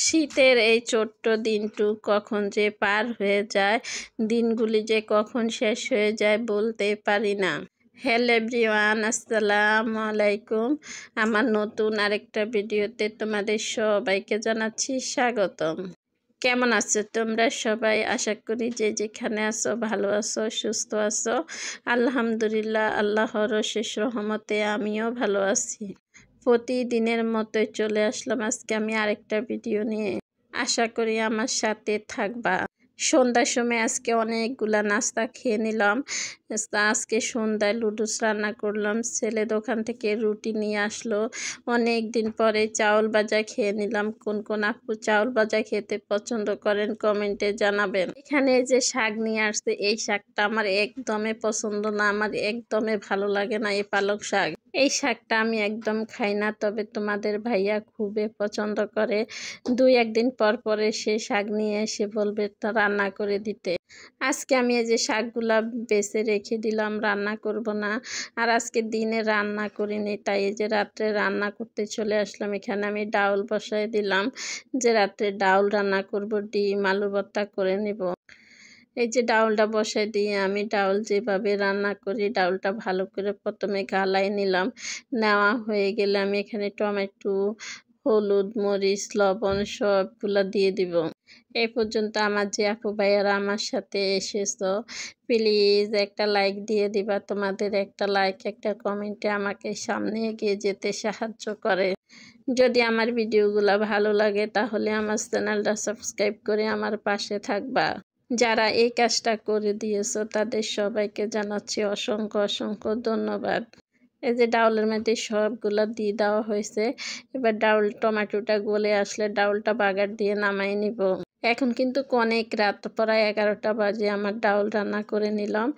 শীতের এই ছোট্ট দিনটু কখন যে পার হয়ে যায়, দিনগুলি যে কখন শেষ হয়ে যায় বলতে পারি না। হ্যালো এভরিওয়ান, আসসালামু আলাইকুম। আমার নতুন আরেকটা ভিডিওতে তোমাদের সবাইকে জানাচ্ছি স্বাগতম। কেমন আছো তোমরা সবাই? আশা করি যে যেখানে আছো ভালো আছো, সুস্থ আছো। আলহামদুলিল্লাহ, আল্লাহর অশেষ রহমতে আমিও ভালো আছি। প্রতিদিনের মতোই চলে আসলাম আজকে আমি আরেকটা ভিডিও নিয়ে। আশা করি আমার সাথে থাকবা। সন্ধ্যার সময় আজকে অনেকগুলা নাস্তা খেয়ে নিলাম। আজকে সন্ধ্যায় লুডুস রান্না করলাম। ছেলে দোকান থেকে রুটি নিয়ে আসলো। অনেক দিন পরে চাউল ভাজা খেয়ে নিলাম। কোন কোন আপু চাউল ভাজা খেতে পছন্দ করেন কমেন্টে জানাবেন। এখানে যে শাক নিয়ে আসছে, এই শাকটা আমার একদমই পছন্দ না, আমার একদমই ভালো লাগে না এই পালক শাক। এই শাকটা আমি একদম খাই না, তবে তোমাদের ভাইয়া খুবই পছন্দ করে। দুই একদিন পর পরে সে শাক নিয়ে এসে বলবে তা রান্না করে দিতে। আজকে আমি এই যে শাকগুলা বেছে রেখে দিলাম, রান্না করব না। আর আজকে দিনে রান্না করিনি, তাই এই যে রাত্রে রান্না করতে চলে আসলাম। এখানে আমি ডাউল বসাই দিলাম, যে রাত্রে ডাউল রান্না করব, ডিম আলু ভর্তা করে নিব। এই যে ডাউলটা বসাই দিয়ে আমি ডাউল যেভাবে রান্না করি, ডাউলটা ভালো করে প্রথমে গালাই নিলাম। নেওয়া হয়ে গেলে আমি এখানে টমেটো, হলুদ, মরিচ, লবণ সবগুলো দিয়ে দিব। এই পর্যন্ত আমার যে আপু ভাইয়ারা আমার সাথে এসেছো, প্লিজ একটা লাইক দিয়ে দিবা। তোমাদের একটা লাইক, একটা কমেন্টে আমাকে সামনে এগিয়ে যেতে সাহায্য করে। যদি আমার ভিডিওগুলো ভালো লাগে তাহলে আমার চ্যানেলটা সাবস্ক্রাইব করে আমার পাশে থাকবা। যারা এই কাজটা করে দিয়েছো তাদের সবাইকে জানাচ্ছি অসংখ্য অসংখ্য ধন্যবাদ। এই যে ডাউলের মধ্যে সবগুলো দিয়ে দেওয়া হয়েছে। এবার ডাউল টমেটোটা গলে আসলে ডাউলটা বাগার দিয়ে নামাই নিব। এখন কিন্তু অনেক রাত, প্রায় 11টা বাজে। আমার ডাউল রান্না করে নিলাম।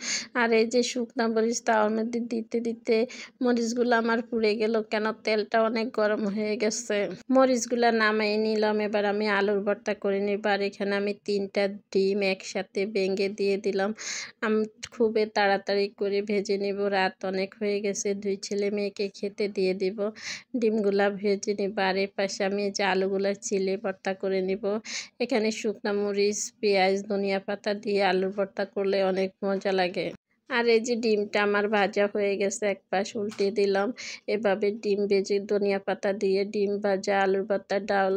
আর এই যে শুকনা মরিচ তাওয়ার মধ্যে দিতে দিতে মরিচগুলো আমার পুড়ে গেল, কেন তেলটা অনেক গরম হয়ে গেছে। মরিচগুলো নামাই নিলাম। এবার আমি আলুর ভর্তা করে নিব। আর এখানে আমি 3টা ডিম একসাথে ভেঙে দিয়ে দিলাম। আমি খুবই তাড়াতাড়ি করে ভেজে নিব, রাত অনেক হয়ে গেছে। 2 ছেলে মেয়েকে খেতে দিয়ে দিব। ডিমগুলা ভেজে নিব। আর এর পাশে আমি যে আলুগুলা চিলে ভর্তা করে নিব। এখানে শুকনা মরিচ, পেঁয়াজ, ধনিয়া পাতা দিয়ে আলুর ভর্তা করলে অনেক মজা লাগে। আর এই যে ডিমটা আমার ভাজা হয়ে গেছে, এক পাশ উল্টে দিলাম। এভাবে ডিম ভেজে ধনিয়া পাতা দিয়ে ডিম ভাজা, আলুর ভর্তা, ডাউল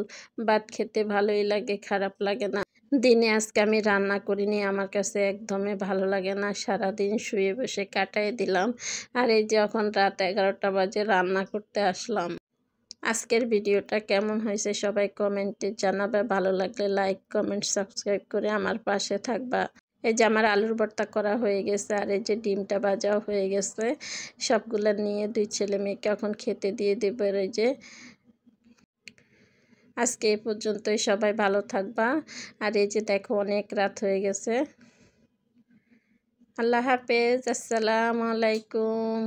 ভাত খেতে ভালোই লাগে, খারাপ লাগে না। দিনে আজকে আমি রান্না করিনি, আমার কাছে একদমই ভালো লাগে না, সারাদিন শুয়ে বসে কাটাই দিলাম। আর এই যে এখন রাত 11টা বাজে রান্না করতে আসলাম। আজকের ভিডিওটা কেমন হয়েছে সবাই কমেন্টে জানাবে। ভালো লাগলে লাইক, কমেন্ট, সাবস্ক্রাইব করে আমার পাশে থাকবা। এই যে আমার আলুর ভর্তা করা হয়ে গেছে, আর এই যে ডিমটা ভাজাও হয়ে গেছে। সবগুলো নিয়ে 2 ছেলে মেয়েকে এখন খেতে দিয়ে দেব। এই যে আজকে এই পর্যন্তই, সবাই ভালো থাকবা। আর এই যে দেখো অনেক রাত হয়ে গেছে। আল্লাহ হাফেজ, আসসালামু আলাইকুম।